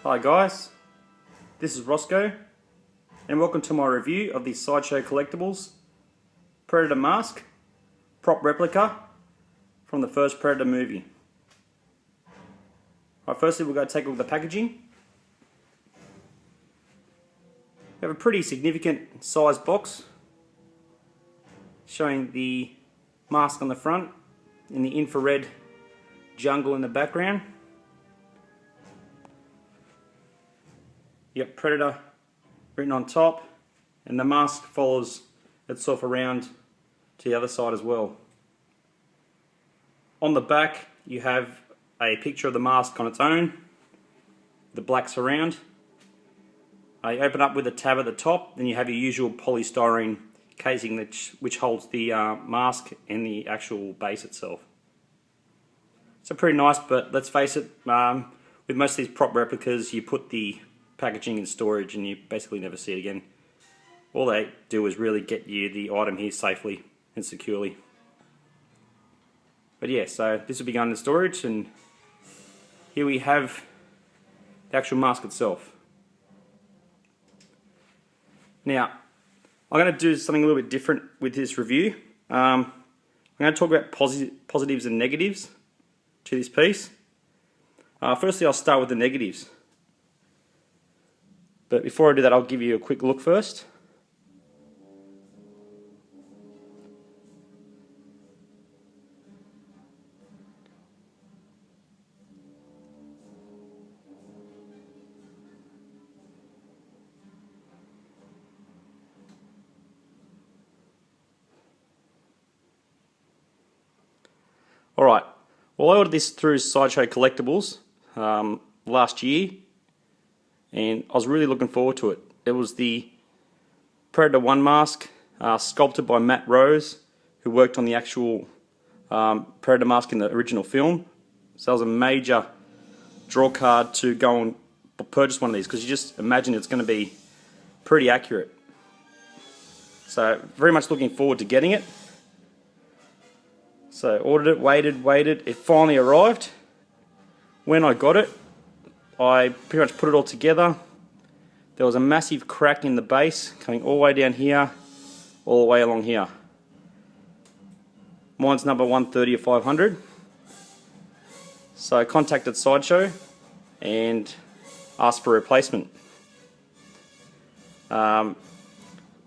Hi guys, this is Roscoe and welcome to my review of the Sideshow Collectibles Predator mask prop replica from the first Predator movie. Alright, firstly we're going to take a look at the packaging. We have a pretty significant size box showing the mask on the front in the infrared jungle in the background. You got Predator written on top, and the mask follows itself around to the other side as well. On the back you have a picture of the mask on its own, the black surround. You open up with a tab at the top, then you have your usual polystyrene casing which holds the mask and the actual base itself. So pretty nice, but let's face it, with most of these prop replicas you put the packaging in storage and you basically never see it again. All they do is really get you the item here safely and securely. But yeah, so this will be going into storage, and here we have the actual mask itself. Now, I'm going to do something a little bit different with this review. I'm going to talk about positives and negatives to this piece. Firstly, I'll start with the negatives. But before I do that, I'll give you a quick look first. Alright, well I ordered this through Sideshow Collectibles last year, and I was really looking forward to it. It was the Predator 1 mask, sculpted by Matt Rose, who worked on the actual Predator mask in the original film. So that was a major draw card to go and purchase one of these, because you just imagine it's going to be pretty accurate. So very much looking forward to getting it. So ordered it, waited, it finally arrived. When I got it, I pretty much put it all together. There was a massive crack in the base coming all the way down here, all the way along here. Mine's number 130 of 500. So I contacted Sideshow and asked for a replacement.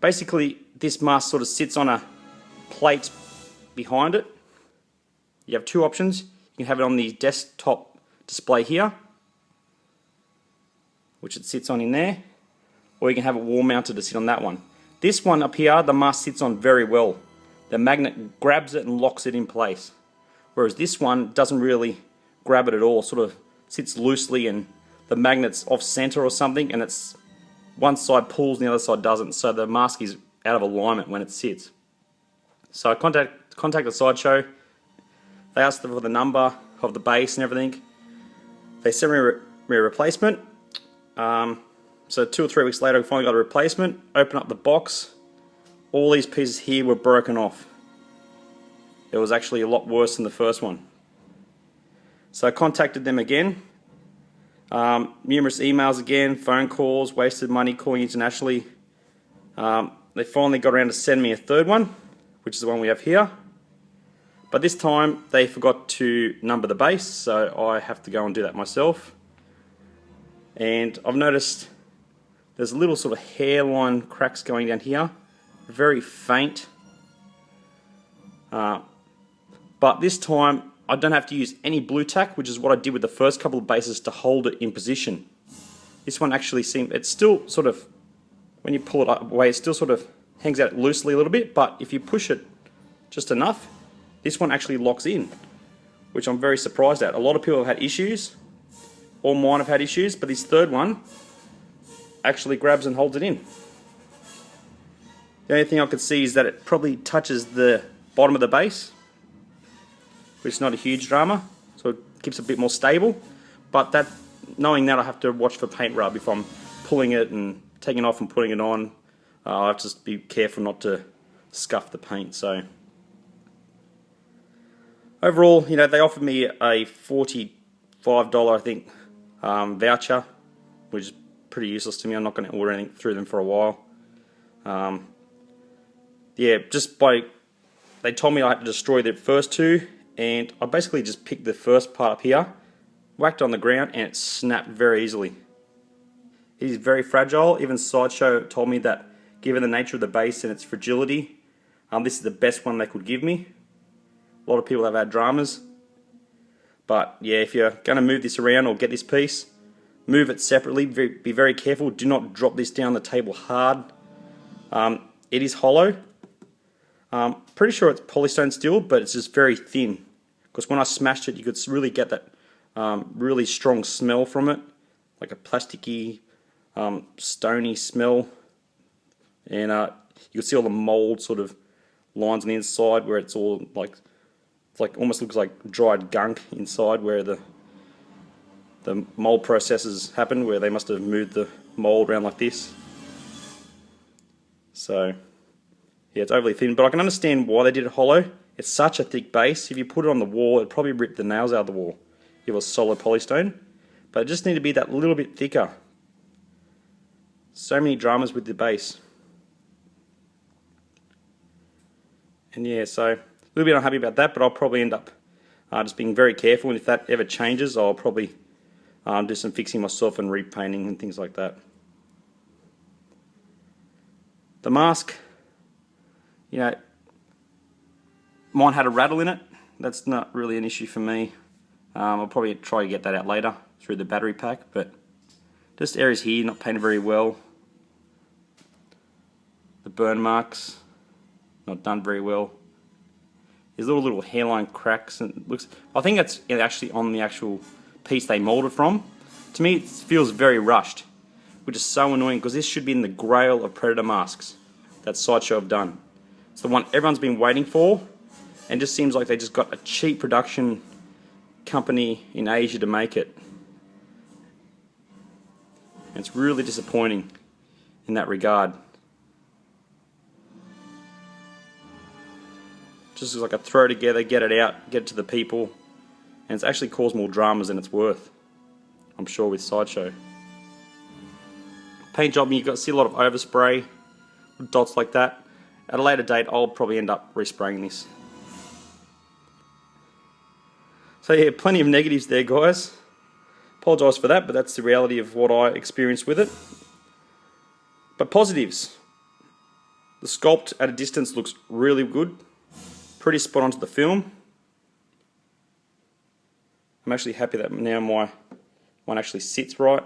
Basically, this mask sort of sits on a plate behind it. You have two options. You can have it on the desktop display here, which it sits on in there, or you can have it wall mounted to sit on that one. This one up here, the mask sits on very well. The magnet grabs it and locks it in place, whereas this one doesn't really grab it at all, sort of sits loosely, and the magnet's off center or something, and it's one side pulls and the other side doesn't, so the mask is out of alignment when it sits. So I contacted Sideshow. They asked for the number of the base and everything. They sent me a replacement. So 2 or 3 weeks later, we finally got a replacement. Open up the box. All these pieces here were broken off. It was actually a lot worse than the first one. So I contacted them again. Numerous emails again, phone calls, wasted money calling internationally. They finally got around to send me a third one, which is the one we have here. But this time they forgot to number the base, so I have to go and do that myself. And I've noticed there's little sort of hairline cracks going down here, very faint. But this time I don't have to use any blue tack, which is what I did with the first couple of bases to hold it in position. This one actually it's still sort of, when you pull it away, it still sort of hangs out loosely a little bit, but if you push it just enough, this one actually locks in, which I'm very surprised at. A lot of people have had issues, or mine have had issues, but this third one actually grabs and holds it in. The only thing I could see is that it probably touches the bottom of the base, which is not a huge drama, so it keeps it a bit more stable. But knowing that, I have to watch for paint rub if I'm pulling it and taking it off and putting it on. I have to just be careful not to scuff the paint. So overall, they offered me a $45, I think, voucher which is pretty useless to me. I'm not going to order anything through them for a while. Yeah, they told me I had to destroy the first two, and I basically just picked the first part up here, whacked it on the ground, and it snapped very easily. It is very fragile. Even Sideshow told me that given the nature of the base and its fragility, this is the best one they could give me. A lot of people have had dramas. But yeah, if you're going to move this around or get this piece, move it separately. Be very careful. Do not drop this down the table hard. It is hollow. Pretty sure it's polystone steel, but it's just very thin. Because when I smashed it, you could really get that really strong smell from it, like a plasticky, stony smell. And you can see all the mold sort of lines on the inside where it's all like almost looks like dried gunk inside, where the mold processes happen, where they must have moved the mold around like this. So yeah, it's overly thin, but I can understand why they did it hollow. It's such a thick base. If you put it on the wall, it'd probably rip the nails out of the wall if it was solid polystone. But it just needed to be that little bit thicker. So many dramas with the base. And yeah, so a little bit unhappy about that, but I'll probably end up just being very careful, and if that ever changes, I'll probably do some fixing myself and repainting and things like that. The mask, you know, mine had a rattle in it. That's not really an issue for me. I'll probably try to get that out later through the battery pack, but just areas here not painted very well. The burn marks not done very well. There's little hairline cracks, and it looks, I think that's actually on the actual piece they molded from. To me, it feels very rushed, which is so annoying because this should be in the grail of Predator masks that Sideshow have done. It's the one everyone's been waiting for, and just seems like they just got a cheap production company in Asia to make it. And it's really disappointing in that regard. Just like a throw together, get it out, get it to the people, and it's actually caused more dramas than it's worth, I'm sure, with Sideshow. Paint job, you see a lot of overspray, dots like that. At a later date, I'll probably end up respraying this. So yeah, plenty of negatives there, guys. Apologise for that, but that's the reality of what I experienced with it. But positives. The sculpt at a distance looks really good. Pretty spot on to the film. I'm actually happy that now my one actually sits right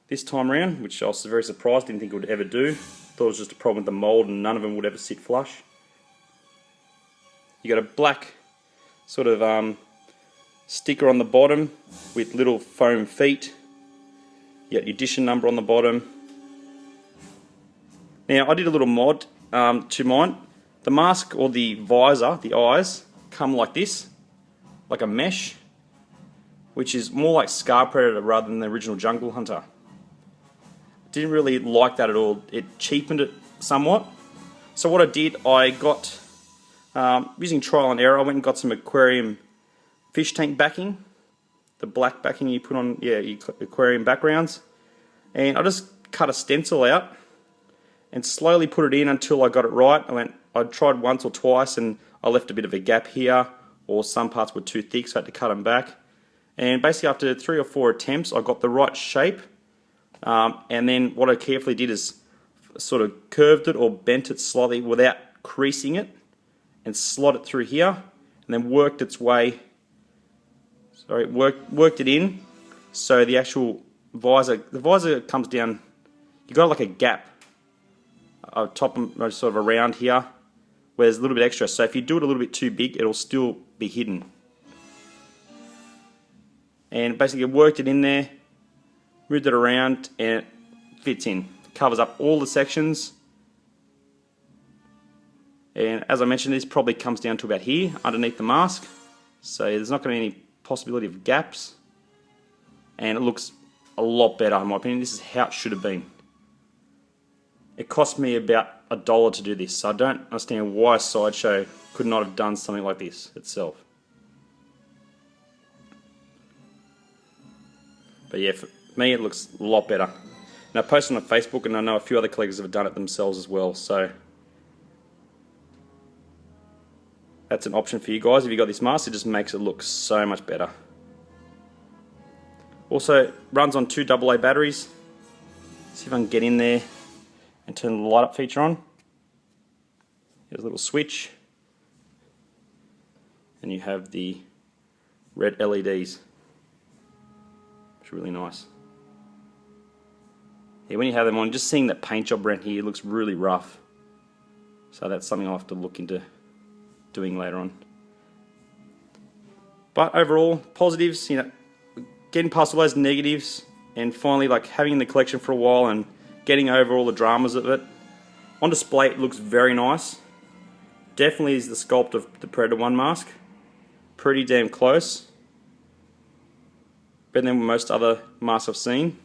this time around, which I was very surprised, didn't think it would ever do. Thought it was just a problem with the mould and none of them would ever sit flush. You got a black sort of sticker on the bottom with little foam feet. You got your edition number on the bottom. Now I did a little mod to mine. The mask or the visor, the eyes, come like this, like a mesh, which is more like Scar Predator rather than the original Jungle Hunter. Didn't really like that at all. It cheapened it somewhat. So what I did, I got, using trial and error, I went and got some aquarium fish tank backing, the black backing you put on, yeah, your aquarium backgrounds, and I just cut a stencil out and slowly put it in until I got it right. I tried once or twice and I left a bit of a gap here, or some parts were too thick, so I had to cut them back. And basically after 3 or 4 attempts, I got the right shape. And then what I carefully did is sort of curved it or bent it slightly without creasing it, and slot it through here, and then worked its way. Sorry, worked it in. So the actual visor, comes down. You got like a gap top sort of around here, where there's a little bit extra. So if you do it a little bit too big, it'll still be hidden. And basically worked it in there, moved it around, and it fits in. Covers up all the sections. And as I mentioned, this probably comes down to about here, underneath the mask. So there's not going to be any possibility of gaps. And it looks a lot better, in my opinion. This is how it should have been. It cost me about $1 to do this, so I don't understand why Sideshow could not have done something like this itself. But yeah, me, it looks a lot better. And I posted on Facebook, and I know a few other collectors have done it themselves as well, so that's an option for you guys. If you got this mask, it just makes it look so much better. Also, runs on 2 AA batteries. See if I can get in there and turn the light up feature on. There's a little switch, and you have the red LEDs, which are really nice. Yeah, when you have them on, just seeing that paint job around here looks really rough. So that's something I'll have to look into doing later on. But overall, positives, you know, getting past all those negatives and finally like having the collection for a while and getting over all the dramas of it. On display it looks very nice. Definitely is the sculpt of the Predator 1 mask. Pretty damn close. Better than most other masks I've seen.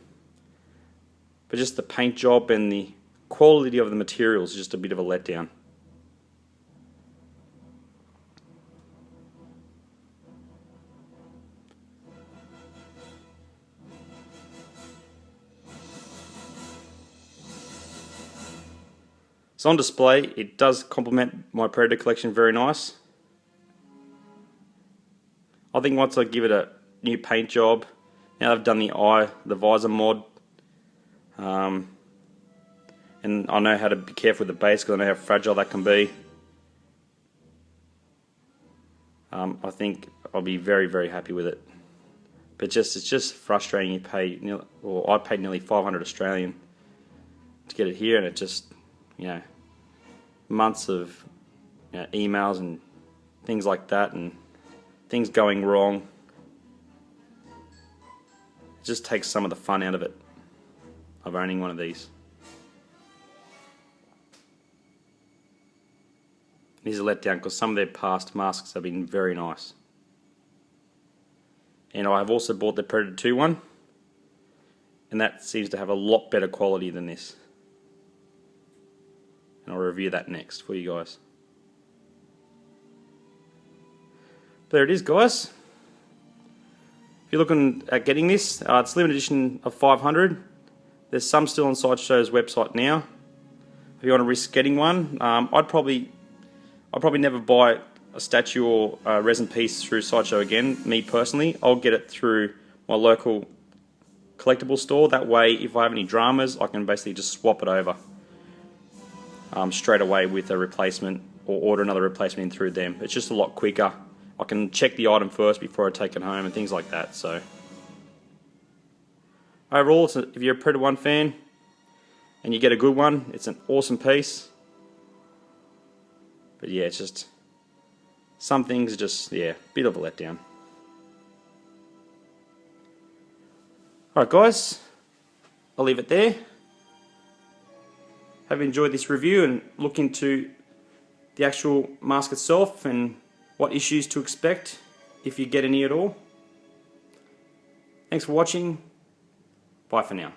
But just the paint job and the quality of the materials is just a bit of a letdown. So on display, it does complement my Predator collection very nice. I think once I give it a new paint job, now I've done the visor mod, and I know how to be careful with the base because I know how fragile that can be. I think I'll be very, very happy with it. But it's just frustrating. You pay, I paid nearly 500 Australian to get it here, and it just, you know, months of emails and things like that, and things going wrong. It just takes some of the fun out of it, of owning one of these. It is a letdown because some of their past masks have been very nice. And I have also bought the Predator 2 one, and that seems to have a lot better quality than this. And I'll review that next for you guys. There it is, guys. If you're looking at getting this, it's limited edition of 500. There's some still on Sideshow's website now. If you want to risk getting one, I'd probably never buy a statue or a resin piece through Sideshow again. Me personally, I'll get it through my local collectible store. That way, if I have any dramas, I can basically just swap it over straight away with a replacement, or order another replacement in through them. It's just a lot quicker. I can check the item first before I take it home and things like that. So overall, if you're a Predator 1 fan and you get a good one, it's an awesome piece. But yeah, it's just some things are just, yeah, a bit of a letdown. Alright guys, I'll leave it there. Hope you enjoyed this review and look into the actual mask itself and what issues to expect if you get any at all. Thanks for watching. Bye for now.